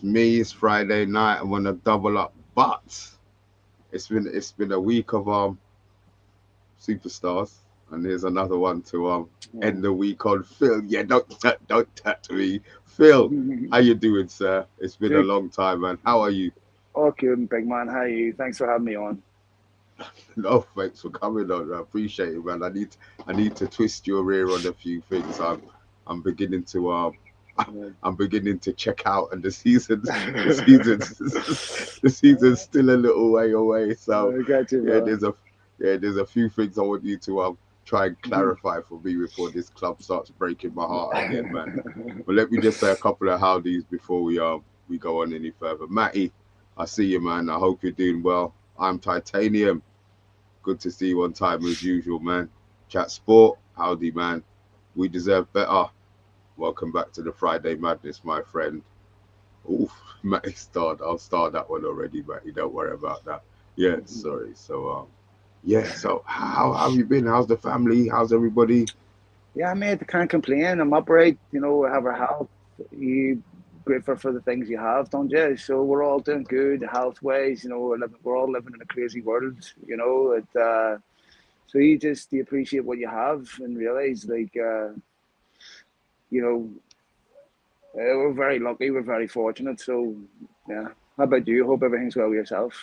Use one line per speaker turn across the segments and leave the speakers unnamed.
It's me. It's Friday night. I want to double up, but it's been a week of superstars, and here's another one to end the week on. Phil, yeah, don't touch me, Phil.
Yeah.
How you doing, sir? It's been a
Good.
long time, man. How are you?
Okay, big man. How are you? Thanks for having me on.
No, thanks for coming on. I appreciate it, man. I need to twist your ear on a few things. I'm beginning to
Yeah.
I'm beginning to check out, and the season's the season's still a little way away. So
I got you,
yeah,
bro.
there's a few things I want you to try and clarify for me before this club starts breaking my heart again, man. But let me just say a couple of howdies before we go on any further. Matty, I see you, man. I hope you're doing well. I'm Titanium. Good to see you on time as usual, man. Chat Sport, howdy, man. We deserve better. Welcome back to the Friday Madness, my friend. Oof, Matty starred. I'll start that one already, Matty. Don't worry about that. Yeah, sorry. So, yeah. So, how have you been? How's the family? How's everybody?
Yeah, mate, I can't complain. I'm upright. We have our health. You grateful for the things you have, don't you? So we're all doing good health wise. We're all living in a crazy world. So you appreciate what you have and realize, you know, we're very lucky. We're very fortunate. So yeah. How about you? Hope everything's well with yourself.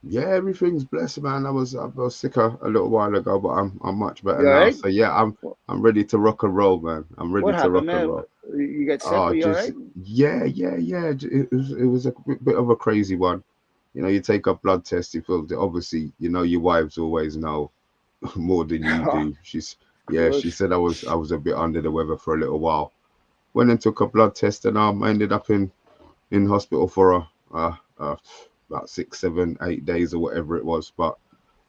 Yeah, everything's blessed, man. I was sick a little while ago, but I'm much better
You all
now.
right?
So yeah, I'm ready to rock and roll, man. I'm ready
What
to
happened,
rock and
man?
roll.
You get sick?
Oh,
Were you all
just
right?
yeah. It was a bit of a crazy one. You take a blood test. You feel obviously, your wives always know more than you
Of
do. She
course.
said I was a bit under the weather for a little while. Went and took a blood test, and I ended up in hospital for a about 6, 7, 8 days or whatever it was. But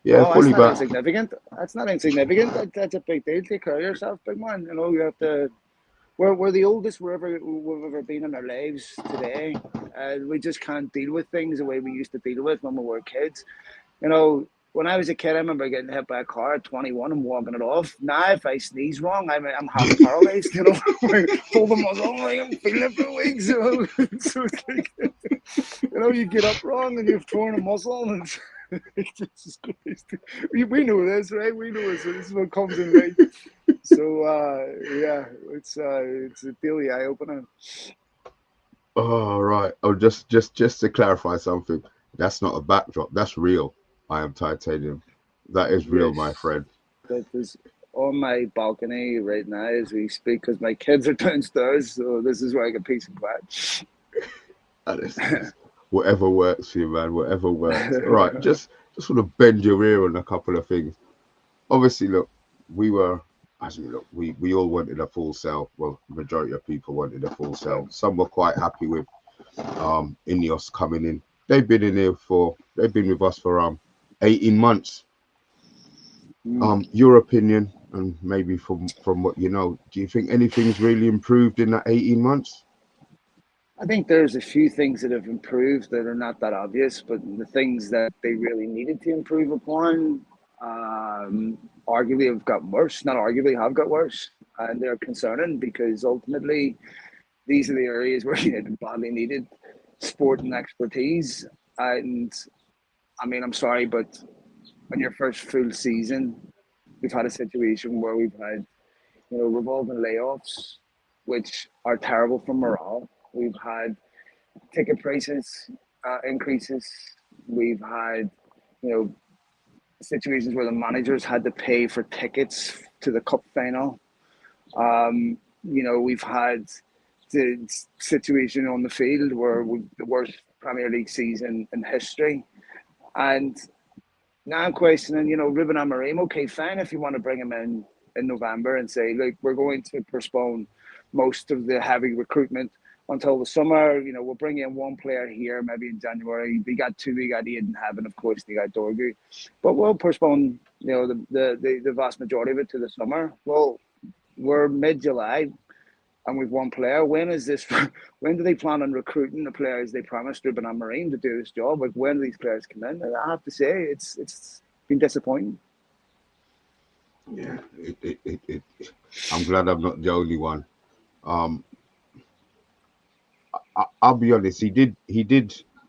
yeah,
Oh, that's
fully
not
back.
insignificant. That's not insignificant. That's a big deal. Take care of yourself, big man. You have to. We're the oldest we've ever been in our lives today. We just can't deal with things the way we used to deal with when we were kids. When I was a kid, I remember getting hit by a car at 21 and walking it off. Now, if I sneeze wrong, I'm half paralyzed. Pull the muscle, I'm feeling it for weeks. So it's like, you get up wrong and you've torn a muscle, and Jesus Christ, we know this, right? We know this. This is what comes in life. So yeah, it's a daily eye opener.
Oh right. Oh, just to clarify something. That's not a backdrop. That's real. I am titanium. That is real, my
Yes,
friend.
that is on my balcony right now as we speak because my kids are downstairs. So this is where I get peace and quiet.
And it's whatever works for you, man. Whatever works. All right. Just want to bend your ear on a couple of things. Obviously, look, we were. Actually, look, we all wanted a full sell. Well, the majority of people wanted a full
Yeah.
sell. Some were quite happy with Ineos coming in. They've been with us for 18 months.
Mm.
Your opinion, and maybe from what you know, do you think anything's really improved in that 18 months?
I think there's a few things that have improved that are not that obvious, but the things that they really needed to improve upon, arguably have got worse. Not arguably have got worse, and they're concerning because ultimately these are the areas where badly needed sport and expertise. And I mean, I'm sorry, but on your first full season, we've had a situation where we've had revolving layoffs, which are terrible for morale. We've had ticket prices increases. We've had, you know, situations where the managers had to pay for tickets to the cup final. We've had the situation on the field where we've the worst Premier League season in history. And now I'm questioning, Ruben Amorim. Okay, fine if you want to bring him in November and say, look, we're going to postpone most of the heavy recruitment until the summer. We'll bring in one player here, maybe in January. We got two, we got eight in heaven, of course, they got Dorgu. But we'll postpone, the vast majority of it to the summer. Well, we're mid July and we've one player. When is this? When do they plan on recruiting the players they promised Ruben and Marine to do this job? Like when do these players come in? And I have to say, it's been disappointing.
Yeah, I'm glad I'm not the only one. Um, I'll be honest. He did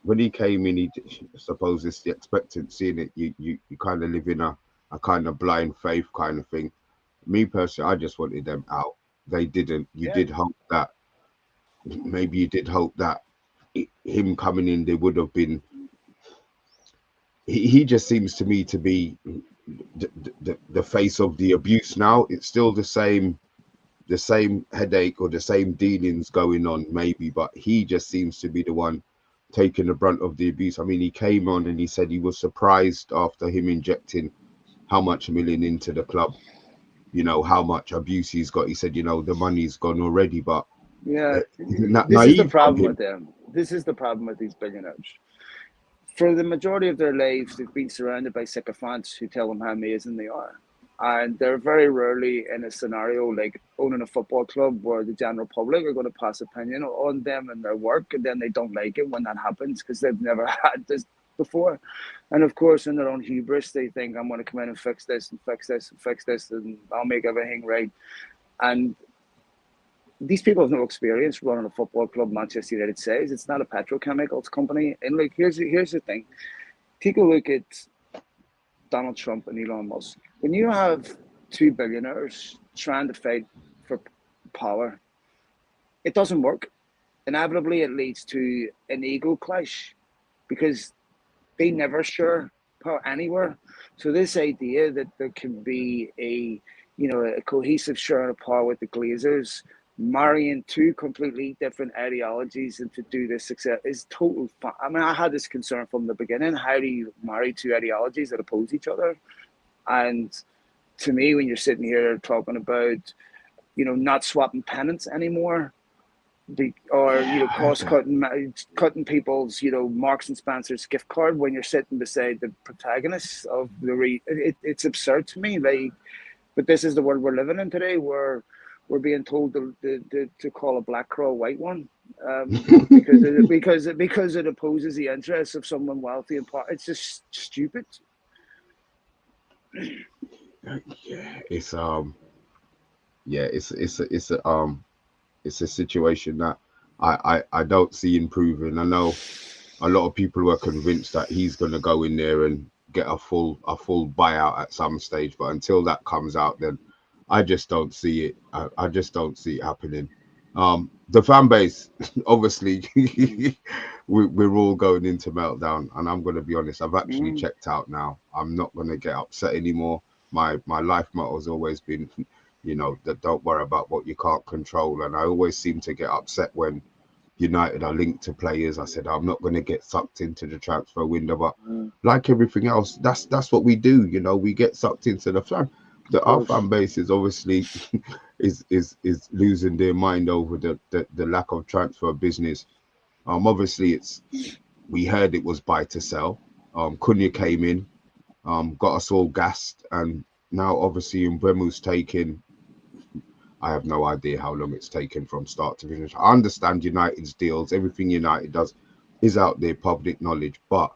when he came in. I suppose it's the expectancy in it. You kind of live in a kind of blind faith kind of thing. Me personally, I just wanted them out. They didn't. You
Yeah,
did hope that maybe you did hope that him coming in, there would have been. He just seems to me to be the face of the abuse now. It's still the same headache or the same dealings going on, maybe, but he just seems to be the one taking the brunt of the abuse. I mean, he came on and he said he was surprised after him injecting how much million into the club, how much abuse he's got. He said, the money's gone already, but
yeah. This is the
naive from
problem
him.
with them. This is the problem with these billionaires. For the majority of their lives, they've been surrounded by sycophants who tell them how amazing they are. And they're very rarely in a scenario like owning a football club where the general public are going to pass opinion on them and their work, and then they don't like it when that happens because they've never had this before. And of course, in their own hubris, they think, I'm going to come in and fix this and fix this and fix this, and I'll make everything right. And these people have no experience running a football club. Manchester United says it's not a petrochemicals company. And like, here's the thing: take a look at Donald Trump and Elon Musk. When you have two billionaires trying to fight for power, it doesn't work. Inevitably, it leads to an ego clash because they never share power anywhere. So this idea that there can be a cohesive sharing of power with the Glazers, marrying two completely different ideologies and to do this success is total fun. I mean, I had this concern from the beginning. How do you marry two ideologies that oppose each other? And to me, when you're sitting here talking about, not swapping pennants anymore, or cost cutting people's Marks and Spencer's gift card when you're sitting beside the protagonists of it's absurd to me. Like, but this is the world we're living in today, where we're being told to call a black crow a white one, because it opposes the interests of someone wealthy and poor. It's just stupid.
Yeah, it's a situation that I don't see improving. I know a lot of people were convinced that he's going to go in there and get a full buyout at some stage, but until that comes out, then I just don't see it. I just don't see it happening. The fan base, obviously, we're all going into meltdown, and I'm going to be honest. I've actually
Mm,
checked out now. I'm not going to get upset anymore. My life motto has always been, that don't worry about what you can't control, and I always seem to get upset when United are linked to players. I said I'm not going to get sucked into the transfer window, but
mm,
like everything else, that's what we do. We get sucked into
of
our
course.
fan base is obviously is losing their mind over the lack of transfer business. Obviously we heard it was buy to sell. Cunha came in, got us all gassed, and now obviously Mbeumo's taken. I have no idea how long it's taken from start to finish. I understand United's deals, everything United does is out there, public knowledge, but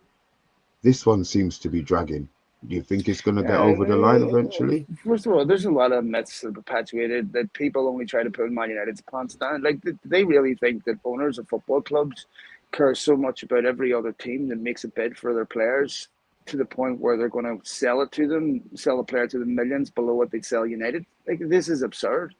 this one seems to be dragging. Do you think it's going to get over the line eventually?
First of all, there's a lot of myths that are perpetuated that people only try to put Man United's pants down. Like, they really think that owners of football clubs care so much about every other team that makes a bid for their players to the point where they're going to sell a player to the millions below what they'd sell United. Like, this is absurd.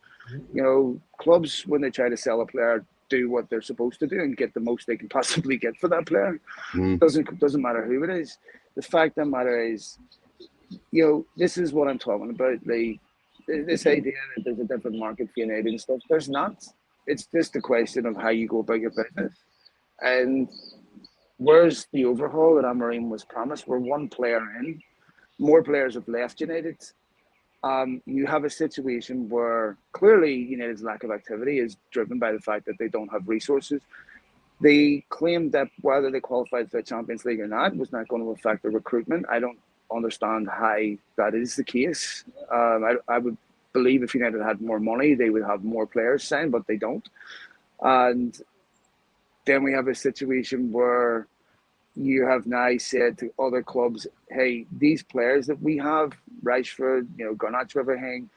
Clubs, when they try to sell a player, do what they're supposed to do and get the most they can possibly get for that player.
Mm.
Doesn't matter who it is. The fact of the matter is, this is what I'm talking about. Like, this idea that there's a different market for United and stuff. There's not. It's just a question of how you go about your business. And where's the overhaul that Amorim was promised? We're one player in. More players have left United. You have a situation where clearly United's lack of activity is driven by the fact that they don't have resources. They claimed that whether they qualified for the Champions League or not was not going to affect the recruitment. I don't understand how that is the case. I would believe if United had more money, they would have more players signed, but they don't. And then we have a situation where you have now said to other clubs, hey, these players that we have, Rashford, Garnacho, everything,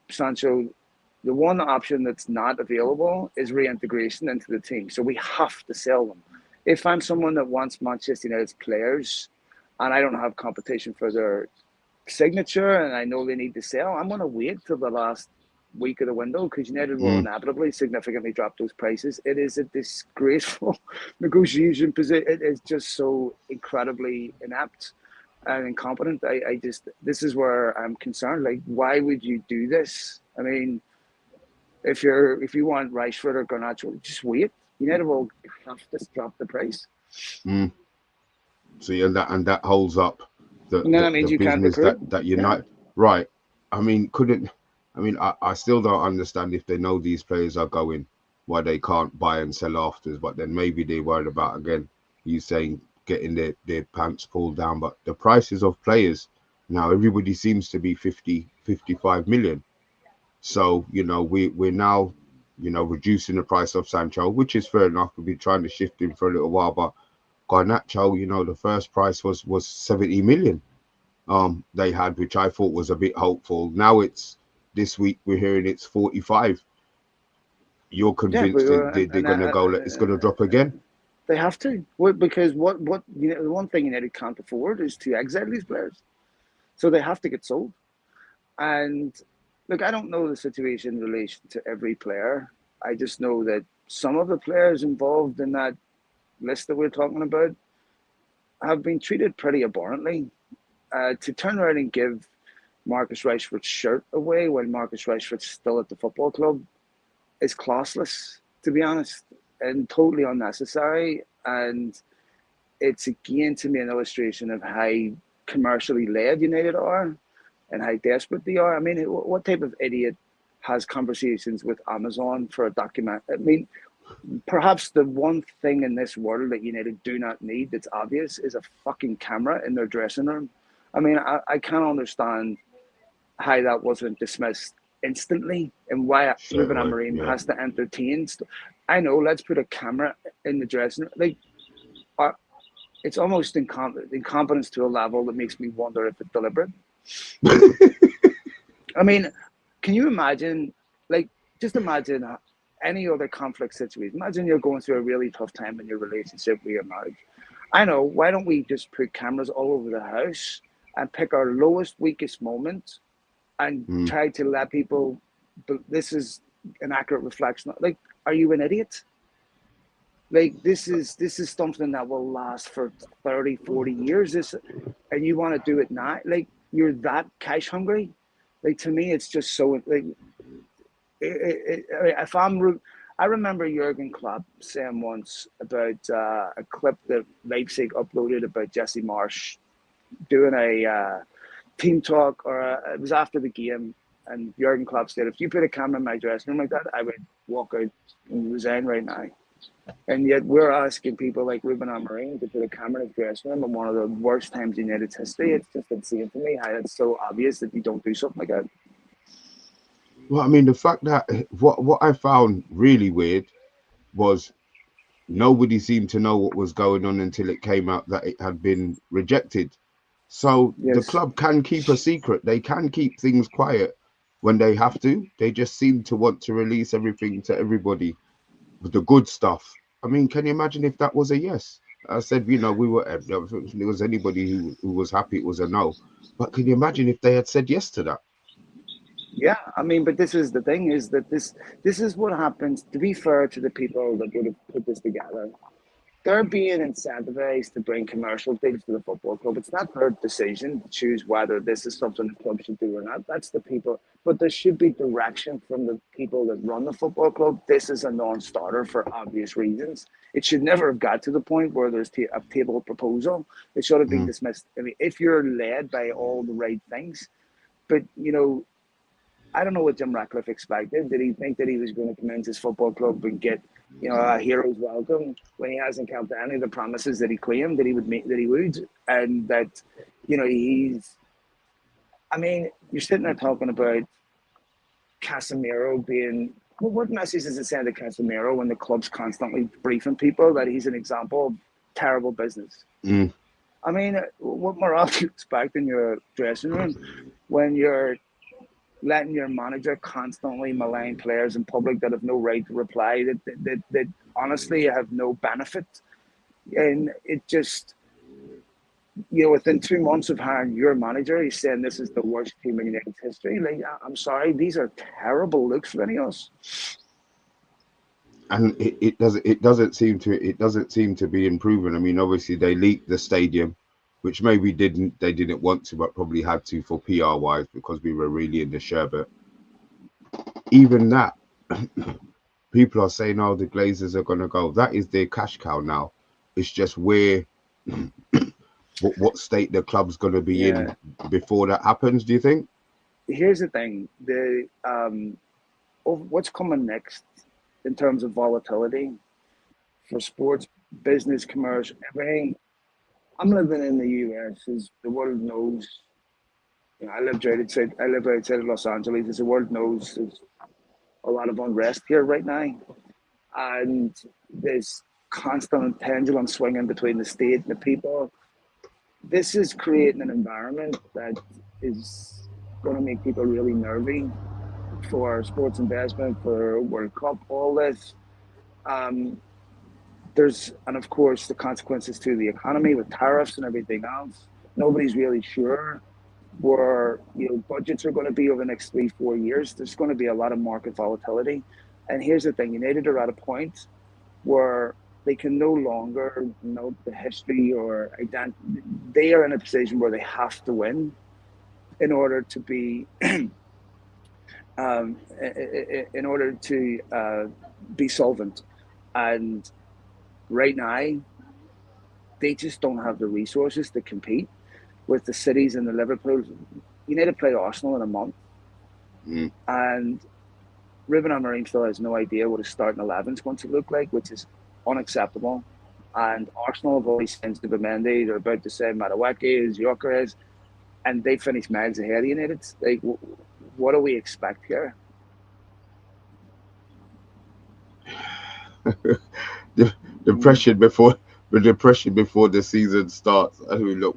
Sancho, The one option that's not available is reintegration into the team. So we have to sell them. If I'm someone that wants Manchester United's players and I don't have competition for their signature and I know they need to sell, I'm going to wait till the last week of the window because United will
Mm.
inevitably significantly drop those prices. It is a disgraceful negotiation position. It is just so incredibly inept and incompetent. I just, this is where I'm concerned. Like, why would you do this? I mean, if you want Rashford or Garnacho, just wait. United will have to drop the price.
Mm. See, and that holds up the
And then
the,
that means
the
you can't
business
recruit.
that
Yeah.
Unite. Right. I mean, couldn't. I mean, I still don't understand if they know these players are going, why they can't buy and sell afters. But then maybe they're worried about, again, you saying getting their pants pulled down. But the prices of players now, everybody seems to be 50, 55 million. So, we're now, reducing the price of Sancho, which is fair enough. We've been trying to shift him for a little while, but Garnacho, the first price was 70 million. They had, which I thought was a bit hopeful. Now it's this week we're hearing it's 45. You're
Yeah, but
convinced they're gonna go. It's gonna drop again.
they have to. Because what the one thing United can't afford is to exile these players, so they have to get sold. And look, I don't know the situation in relation to every player. I just know that some of the players involved in that list that we're talking about have been treated pretty abhorrently. To turn around and give Marcus Rashford's shirt away when Marcus Rashford's still at the football club is classless, to be honest, and totally unnecessary. And it's again to me an illustration of how commercially led United are and how desperate they are. I mean, what type of idiot has conversations with Amazon for a document? I mean, perhaps the one thing in this world that United do not need that's obvious is a fucking camera in their dressing room. I mean, I can't understand how that wasn't dismissed instantly and why
Straight
Ruben
away.
Amorim
Yeah.
has to entertain. I know, let's put a camera in the dressing room. Like, uh, it's almost incompetence to a level that makes me wonder if it's deliberate. I mean, can you imagine, like, just imagine any other conflict situation. Imagine you're going through a really tough time in your relationship with your marriage. I know, why don't we just put cameras all over the house and pick our lowest, weakest moment and
Mm.
try to let people, but this is an accurate reflection. Like, are you an idiot? Like, this is something that will last for 30, 40 years. This, and you want to do it now? Like, you're that cash hungry? Like, to me, it's just so, like, if I remember Jurgen Klopp saying once about a clip that Leipzig uploaded about Jesse Marsh doing a team talk, or it was after the game, and Jurgen Klopp said, "If you put a camera in my dressing room like that, I would walk out and resign right now." And yet we're asking people like Ruben Amorim to put a camera in his dressing room in one of the worst times in United's history. It's just insane to me how it's so obvious that you don't do something like that.
Well, I mean, the fact that what I found really weird was nobody seemed to know what was going on until it came out that it had been rejected. So the
Yes.
club can keep a secret. They can keep things quiet when they have to. They just seem to want to release everything to everybody with the good stuff. I mean, can you imagine if that was a yes? I said, we were. If it was anybody who was happy, it was a no. But can you imagine if they had said yes to that?
Yeah, I mean, but this is the thing is that this is what happens. To be fair to the people that would have put this together, they're being incentivized to bring commercial deals to the football club. It's not their decision to choose whether this is something the club should do or not. That's the people. But there should be direction from the people that run the football club. This is a non-starter for obvious reasons. It should never have got to the point where there's a table proposal. It should have been
Mm.
dismissed. I mean, if you're led by all the right things, but I don't know what Jim Ratcliffe expected. Did he think that he was going to come into his football club and get, a hero's welcome when he hasn't kept any of the promises that he claimed that he would make, that he would, and that, he's. I mean, you're sitting there talking about Casemiro being. Well, what message is it send to Casemiro when the club's constantly briefing people that he's an example of terrible business?
Mm.
I mean, what morale do you expect in your dressing room when you're letting your manager constantly malign players in public that have no right to reply, that honestly have no benefit. And it just, within 2 months of hiring your manager, he's saying this is the worst team in United's history. Like, I'm sorry, these are terrible looks for Ineos.
And it doesn't seem to be improving. I mean, obviously they leaked the stadium, which maybe they didn't want to, but probably had to for PR wise because we were really in the sherbet. Even that, people are saying, "Oh, the Glazers are gonna go." That is their cash cow now. It's just where, what state the club's gonna be
Yeah.
in before that happens. Do you think?
Here's the thing: what's coming next in terms of volatility for sports, business, commerce, everything. I'm living in the US, as the world knows. I live outside of Los Angeles. As the world knows, there's a lot of unrest here right now, and there's constant pendulum swinging between the state and the people. This is creating an environment that is going to make people really nervy for sports investment, for World Cup, all this. Um, and of course, the consequences to the economy with tariffs and everything else. Nobody's really sure where budgets are going to be over the next 3 4 years. There's going to be a lot of market volatility, and here's the thing: United are at a point where they can no longer note the history or identity. They are in a position where they have to win in order to be solvent. And right now, they just don't have the resources to compete with the cities and the Liverpools. United play Arsenal in a month,
Mm.
and Ruben Amorim still has no idea what his starting 11 is going to look like, which is unacceptable. And Arsenal have already sent Zubimendi. They're about to send Madueke, Gyökeres, and they finished miles ahead of United. Like, what do we expect here?
the depression before the season starts. I mean, look,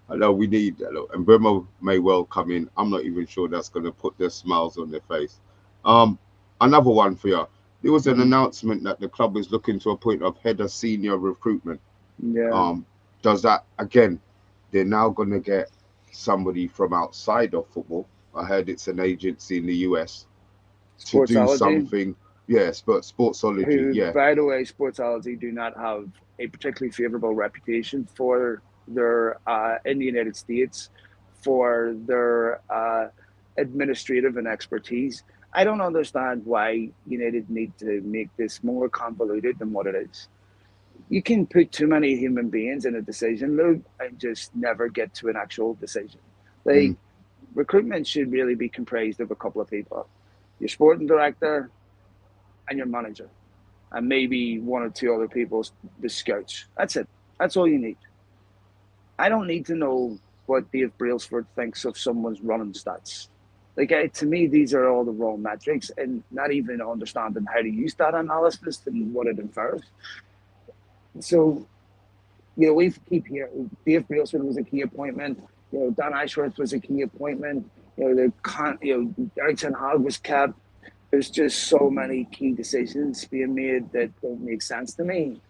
I know we need. Look, and Burma may well come in. I'm not even sure that's going to put their smiles on their face. Um, Another one for you. There was an
Mm,
announcement that the club is looking to appoint a head of senior recruitment.
yeah,
Um, does that again? They're now going to get somebody from outside of football. I heard it's an agency in the US to do
Sportsology,
something. Yes, but sportsology.
who,
Yeah.
by the way, Sportsology do not have a particularly favorable reputation for their in the United States for their administrative and expertise. I don't understand why United need to make this more convoluted than what it is. You can put too many human beings in a decision loop and just never get to an actual decision.
Mm.
Like, recruitment should really be comprised of a couple of people: your sporting director and your manager, and maybe one or two other people, the scouts. That's it. That's all you need. I don't need to know what Dave Brailsford thinks of someone's running stats. Like, to me, these are all the wrong metrics, and not even understanding how to use that analysis and what it infers. So, we keep hearing Dave Brailsford was a key appointment. Dan Ashworth was a key appointment. Eric Ten Hag was kept. There's just so many key decisions being made that don't make sense to me.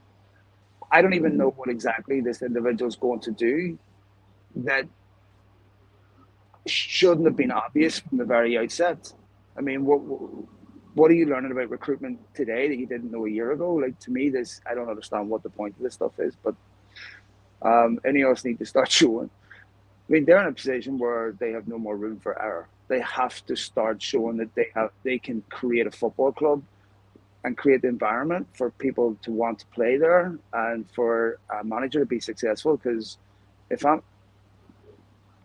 I don't even know what exactly this individual is going to do that shouldn't have been obvious from the very outset. I mean, what are you learning about recruitment today that you didn't know a year ago? Like, to me, I don't understand what the point of this stuff is. But Ineos need to start showing. I mean, they're in a position where they have no more room for error. They have to start showing that they can create a football club and create the environment for people to want to play there and for a manager to be successful. Because if I'm,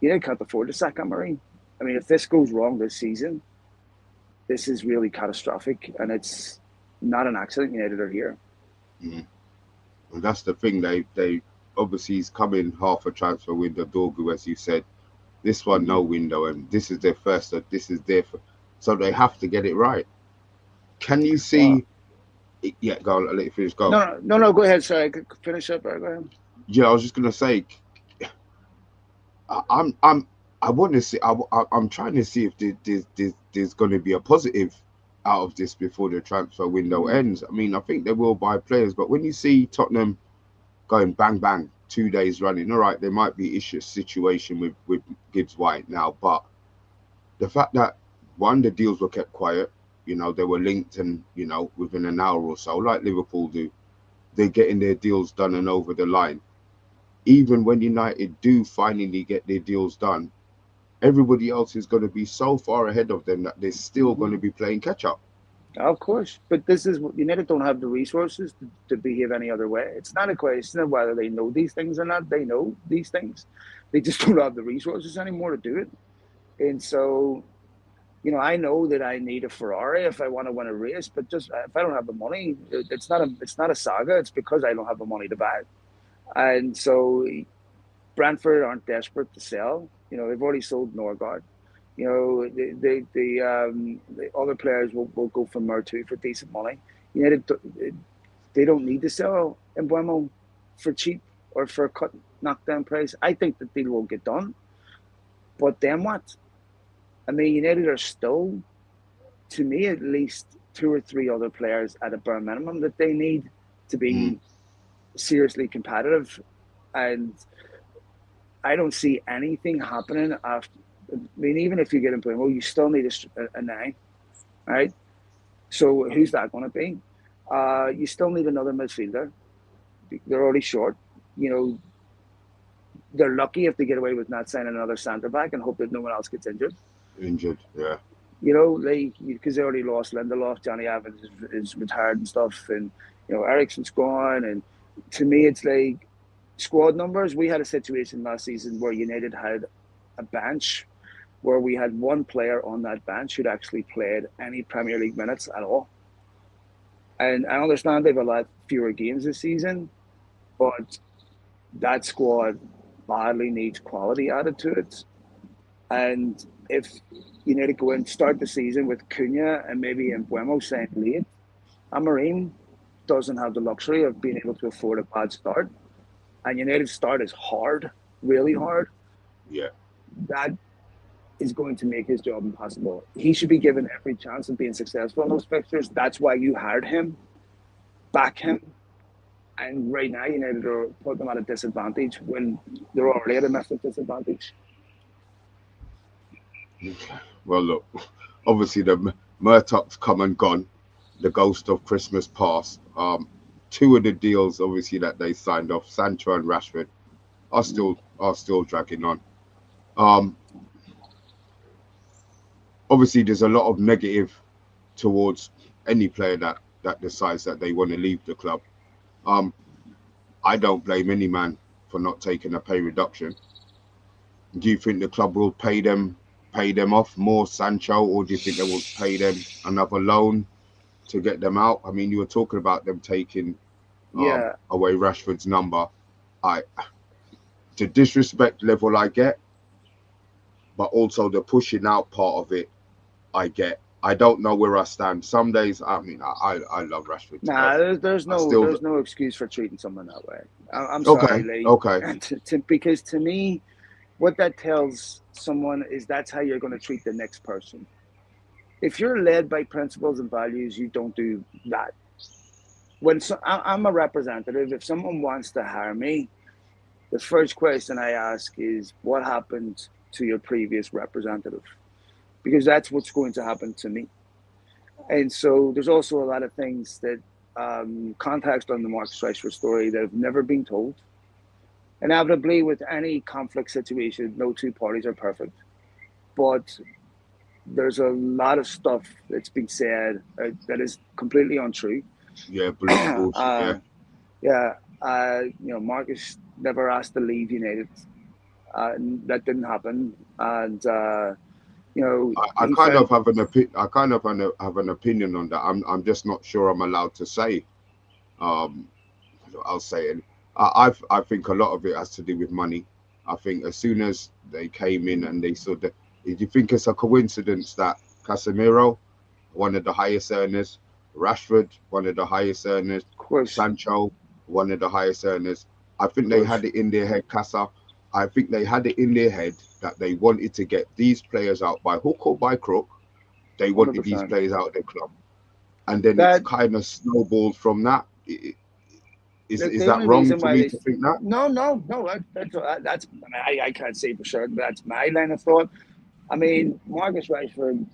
can't afford to sack Emery. I mean, if this goes wrong this season, this is really catastrophic, and it's not an accident United are here.
Mm. And that's the thing. They obviously he's coming half a transfer window, Dorgu, as you said. This one
Mm-hmm.
no window, and this is their first. This is their, so they have to get it right. Can you
Well,
see? Yeah, go on. I'll let you finish. Go.
no. Go ahead. Sorry, I could finish up. Go ahead.
Yeah, I was just gonna say, I'm. I want to see. I'm trying to see if there's going to be a positive out of this before the transfer window
Mm.
ends. I mean, I think they will buy players, but when you see Tottenham going bang bang 2 days running, all right, there might be issue situation with Gibbs White now, but the fact that one, the deals were kept quiet, they were linked, and within an hour or so, like Liverpool do, they're getting their deals done and over the line. Even when United do finally get their deals done, everybody else is going to be so far ahead of them that they're still going to
Hmm.
be playing catch up.
Of course, but this is United don't have the resources to behave any other way. It's not a question of whether they know these things or not. They know these things. They just don't have the resources anymore to do it. And so, I know that I need a Ferrari if I want to win a race, but just if I don't have the money, it's not a saga. It's because I don't have the money to buy it. And so Brentford aren't desperate to sell. They've already sold Norgard. The other players will go from there too for decent money. United, they don't need to sell Embuemo for cheap or for a cut knockdown price. I think the deal will get done, but then what? I mean, United are still, to me at least, two or three other players at a bare minimum that they need to
Mm,
be seriously competitive, and I don't see anything happening after. I mean, even if you get Embuemo, you still need a nine, right? So who's that going to be? You still need another midfielder. They're already short. You know, they're lucky if they get away with not signing another centre back and hope that no one else gets injured.
injured, yeah.
Like because they already lost Lindelof, Johnny Evans is retired and stuff, and Ericsson's gone. And to me, it's like squad numbers. We had a situation last season where United had a bench where we had one player on that bench who'd actually played any Premier League minutes at all. And I understand they've a lot fewer games this season, but that squad badly needs quality added to it. And if you need to go and start the season with Cunha and maybe Embuemo saying late, Amorim doesn't have the luxury of being able to afford a bad start. And United's start is hard, really hard.
Yeah.
That is going to make his job impossible. He should be given every chance of being successful in those fixtures. That's why you hired him, back him. And right now, United are putting them at a disadvantage when they're already at a massive disadvantage.
Well, look, obviously the Murtaugh's come and gone, the ghost of Christmas past. Two of the deals, obviously, that they signed off, Sancho and Rashford, are still dragging on. Um, Obviously, there's a lot of negative towards any player that decides that they want to leave the club. Um, I don't blame any man for not taking a pay reduction. Do you think the club will pay them off more, Sancho, or do you think they will pay them another loan to get them out? I mean, you were talking about them taking
Yeah,
away Rashford's number. I The disrespect level I get, but also the pushing out part of it I get. I don't know where I stand. Some days, I mean, I love Rashford to
nah,
death.
there's
I
no
still
there's no excuse for treating someone that way. I'm sorry,
okay,
like,
okay,
because to me, what that tells someone is that's how you're going to treat the next person. If you're led by principles and values, you don't do that. I'm a representative, if someone wants to hire me, the first question I ask is, what happened to your previous representative? Because that's what's going to happen to me. And so there's also a lot of things that context on the Marcus Rashford story that have never been told. Inevitably, with any conflict situation, no two parties are perfect. But there's a lot of stuff that's been said that is completely untrue.
yeah, bullshit, yeah.
uh, yeah, Marcus never asked to leave United. That didn't happen, and
I
he
kind
found.
of have an opinion on that. I'm just not sure I'm allowed to say. Um, I'll say it. I think a lot of it has to do with money. I think as soon as they came in and they saw that, do you think it's a coincidence that Casemiro, one of the highest earners, Rashford, one of the highest earners,
Of course,
Sancho, one of the highest earners? I think
of
they
course.
had it in their head, Casa. I think they had it in their head that they wanted to get these players out by hook or by crook. They wanted these
100%.
players out of their club, and then it's
That
kind of snowballed from that.
look,
Is
the
that
only
wrong
reason
for
why
me
they
to think that?
no, that's I mean, I can't say for sure, but that's my line of thought. I mean, Marcus Rashford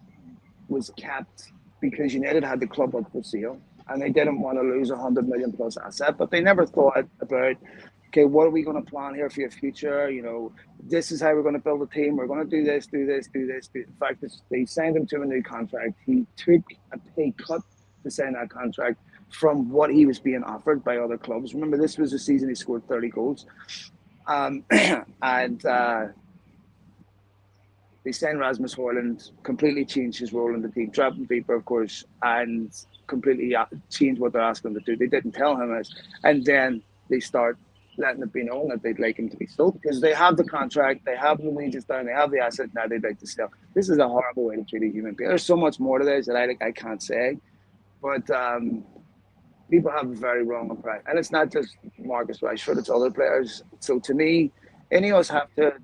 was kept because United had the club up for sale and they didn't want to lose 100 million plus asset, but they never thought about, okay, what are we going to plan here for your future? You know, this is how we're going to build a team. We're going to do this, do this, do this. In fact, they signed him to a new contract. He took a pay cut to sign that contract from what he was being offered by other clubs. Remember, this was a season he scored 30 goals. And they signed Rasmus Højlund, completely changed his role in the team, dropped him deeper, of course, and completely changed what they're asking him to do. They didn't tell him this. And then they start letting it be known that they'd like him to be sold because they have the contract, they have the wages down, they have the asset, now they'd like to sell. This is a horrible way to treat a human being. There's so much more to this that I can't say. But people have a very wrong impression. And it's not just Marcus Rashford, it's other players. So to me, Ineos have to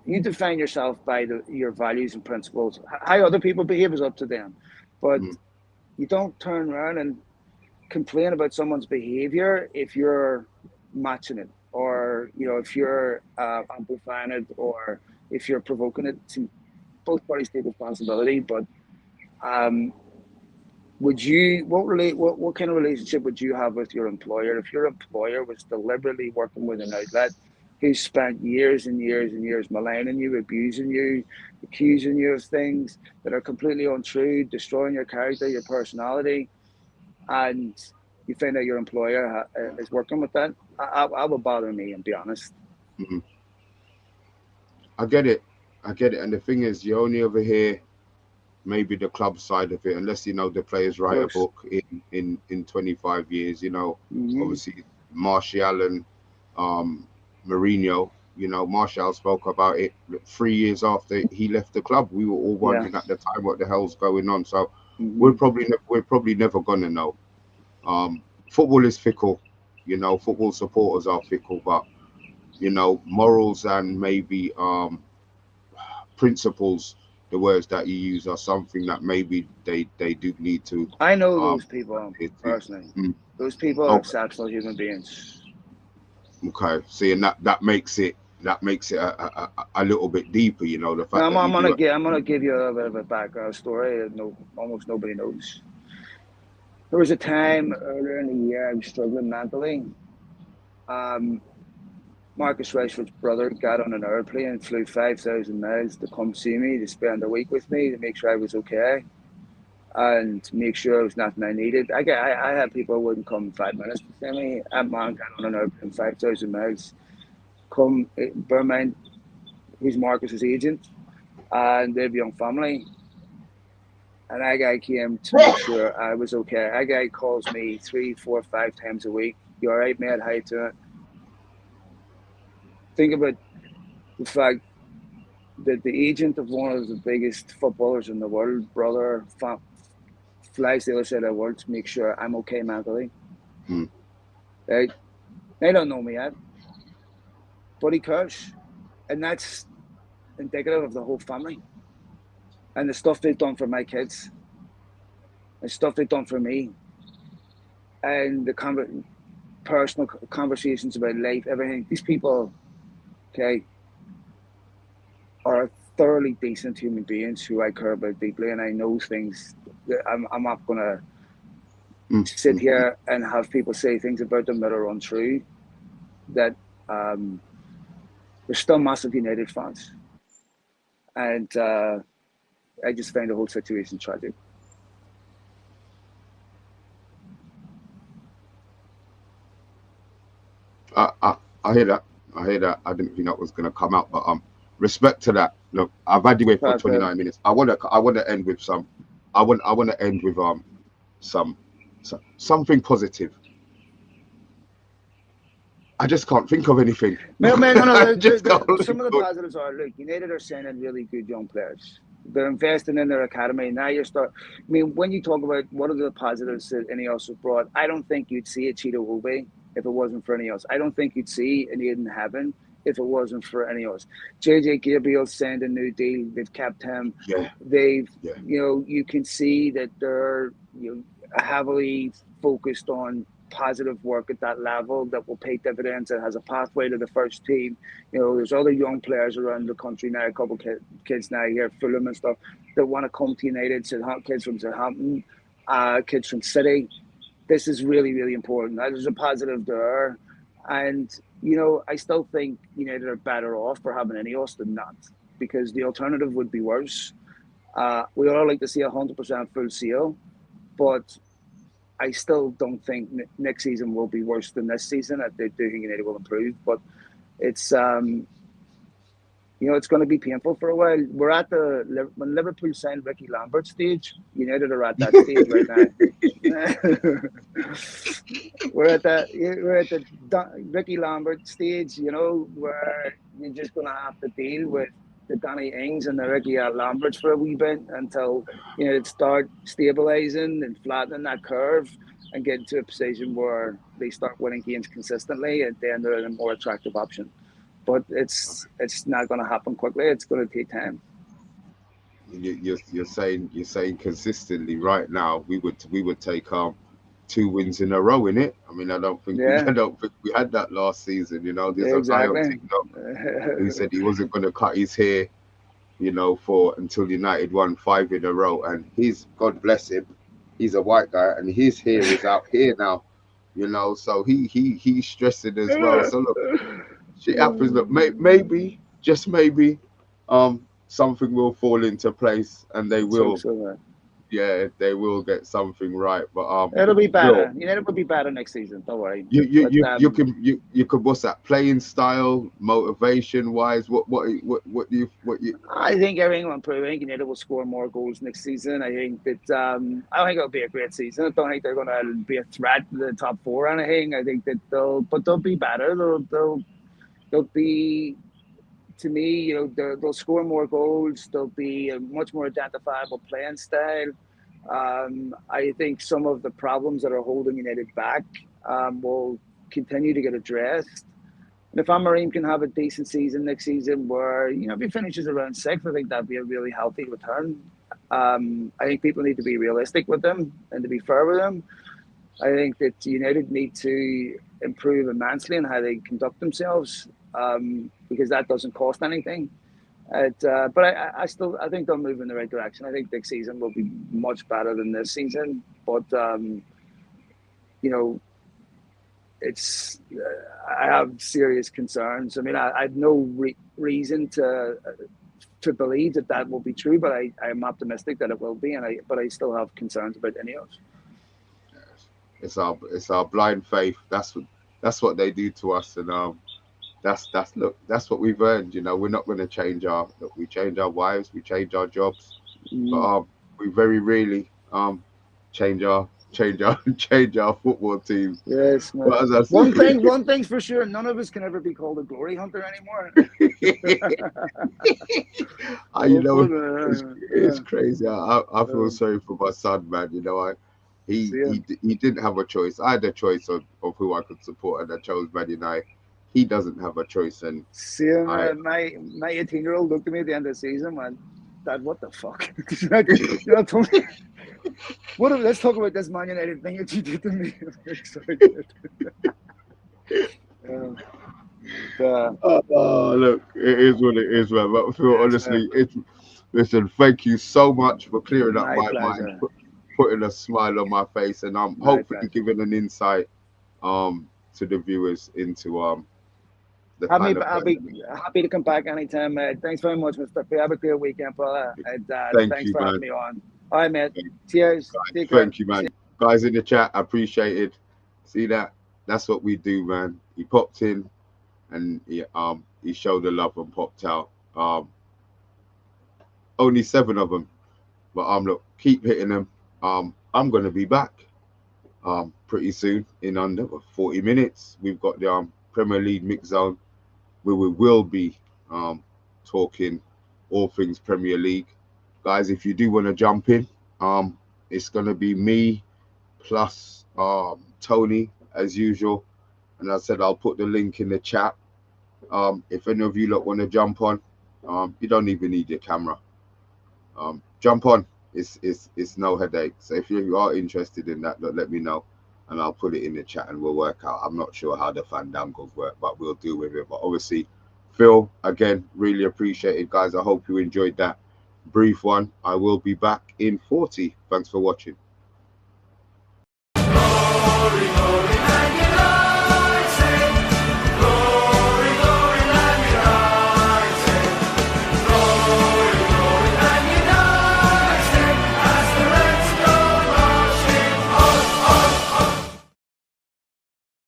you define yourself by your values and principles. How other people behave is up to them, but
Mm.
you don't turn around and complain about someone's behavior if you're matching it, or if you're amplifying it, or if you're provoking it. Both parties take responsibility, but um, would you what kind of relationship would you have with your employer if your employer was deliberately working with an outlet who spent years and years and years maligning you, abusing you, accusing you of things that are completely untrue, destroying your character, your personality, and you find out your employer is working with that? I would bother me, and be honest.
Mm. I get it. I get it. And the thing is, you only ever hear maybe the club side of it, unless the players
Of
write a
course.
book in 25 years.
Mm-hmm.
Obviously Martial and Mourinho. Martial spoke about it 3 years after he left the club. We were all
Yeah.
wondering at the time what the hell's going on. So
Mm-hmm.
we're probably never gonna know. Football is fickle. Football supporters are fickle, but morals and maybe principles, the words that you use are something that maybe they do need to
I know
um
those people
adhere to.
personally.
Mm,
Those people are
okay,
exceptional human beings.
okay. See, and that makes it a little bit deeper. The
Now,
fact that you do.
I'm gonna give you a bit of a background story that almost nobody knows. There was a time earlier in the year I was struggling mentally. Um, Marcus Rashford's brother got on an airplane and flew 5,000 miles to come see me, to spend a week with me, to make sure I was okay and make sure it was nothing I needed. I had people who wouldn't come in 5 minutes to see me. That man got on an airplane 5,000 miles. Come, bear in mind, he's Marcus's agent and they have a young family. And that guy came to make sure I was okay. That guy calls me 3, 4, 5 times a week. You all right, mate? How you doing? Think about the fact that the agent of one of the biggest footballers in the world, brother, flies the other side of the world to make sure I'm okay mentally.
Mm,
Right? They don't know me yet, but he cares. And that's indicative of the whole family and the stuff they've done for my kids, and stuff they've done for me, and the personal conversations about life, everything. These people, okay, are thoroughly decent human beings who I care about deeply, and I know things that I'm not going to
mm,
sit
mm, mm.
here and have people say things about them that are untrue. That um, they're still massive United fans, and I just find the whole situation tragic.
I hear that. I hear that. I didn't think that was gonna come out, but respect to that. Look, I've had you wait for
But
29 minutes. I wanna end with some. I wanna end with some, something positive. I just can't think of anything.
no, man, no,
I
no.
just can't
Some
think
of the
of.
positives are, look, United are signing really good young players. They're investing in their academy. Now you're start. I mean, when you talk about what are the positives that Ineos have brought, I don't think you'd see a Cheetah Obi if it wasn't for Ineos. I don't think you'd see an Aiden Heaven if it wasn't for Ineos. JJ Gabriel signed a new deal. They've kept him.
Yeah,
They've,
yeah.
you can see that they're heavily focused on positive work at that level that will pay dividends. It has a pathway to the first team. There's other young players around the country now, a couple kids now here, Fulham and stuff, that want to come to United. So kids from Southampton, kids from City. This is really, really important. There's a positive there. And, I still think United are better off for having Ineos than not, because the alternative would be worse. We all like to see 100% full seal, but I still don't think next season will be worse than this season. I do think United will improve, but it's it's going to be painful for a while. We're at when Liverpool signed Ricky Lambert stage. United are at that stage right now. we're at the Ricky Lambert stage, where you're just going to have to deal with the Danny Ings and the Ricky Lamberts for a wee bit until it start stabilizing and flattening that curve and getting to a position where they start winning games consistently, and then they're a more attractive option. But it's not going to happen quickly. It's going to take time.
You're saying consistently right now we would take 2 wins in a row in it. I mean, I don't think
Yeah,
we had that last season. There's
yeah,
a guy on
exactly.
TikTok who said he wasn't going to cut his hair, for until United won 5 in a row. And he's, God bless him, he's a white guy and his hair is out here now. So he's stressing as well. So look, shit happens. Look, maybe, just maybe, something will fall into place and they
Let's hope
will,
so, man.
yeah, they will get something right. But
It'll be
Will,
better. United will be better next season. Don't worry. But
you could, what's that, playing style, motivation wise? What you?
I think everything will improve. I think United will score more goals next season. I think that I don't think it'll be a great season. I don't think they're going to be a threat to the top four or anything. I think that they'll be better. They'll be, to me, they'll score more goals. They'll be a much more identifiable playing style. I think some of the problems that are holding United back will continue to get addressed. And if Amorim can have a decent season next season where, if he finishes around sixth, I think that'd be a really healthy return. I think people need to be realistic with them and to be fair with them. I think that United need to improve immensely in how they conduct themselves, because that doesn't cost anything. But I think they'll move in the right direction. I think next season will be much better than this season. But it's I have serious concerns. I mean, I have no reason to believe that will be true, but I'm optimistic that it will be. But I still have concerns about Ineos.
It's our blind faith. That's what they do to us, and that's what we've earned. We're not going to change we change our wives, we change our jobs, but we very rarely change our change our football teams.
Yes, man.
But as I
One thing's for sure: none of us can ever be called a glory hunter anymore.
It's crazy. I feel sorry for my son, man. He didn't have a choice. I had a choice of who I could support, and I chose Man United. He doesn't have a choice, and
my 18-year-old looked at me at the end of the season, man. Dad, what the fuck? Let's talk about this Man United thing that you did to me. I'm excited.
Look, it is what it is, man. But Phil, honestly, listen, thank you so much for clearing up my mind, putting a smile on my face, and hopefully giving an insight to the viewers into
I'll be happy to come back anytime, mate. Thanks very much, Mr. P. Have a great weekend, brother. And thanks for having me on. All right, mate. Cheers.
Thank you, man. Guys in the chat, appreciated. See that? That's what we do, man. He popped in and he showed the love and popped out. Only 7 of them, but look, keep hitting them. I'm gonna be back pretty soon in under 40 minutes. We've got the Premier League mix zone where we will be talking all things Premier League. Guys, if you do want to jump in, it's gonna be me plus Tony as usual. And I said I'll put the link in the chat. If any of you lot want to jump on, you don't even need your camera. Jump on. It's no headache. So if you are interested in that, let me know, and I'll put it in the chat and we'll work out. I'm not sure how the fandangos work, but we'll deal with it. But obviously, Phil, again, really appreciate it, guys. I hope you enjoyed that brief one. I will be back in 40. Thanks for watching.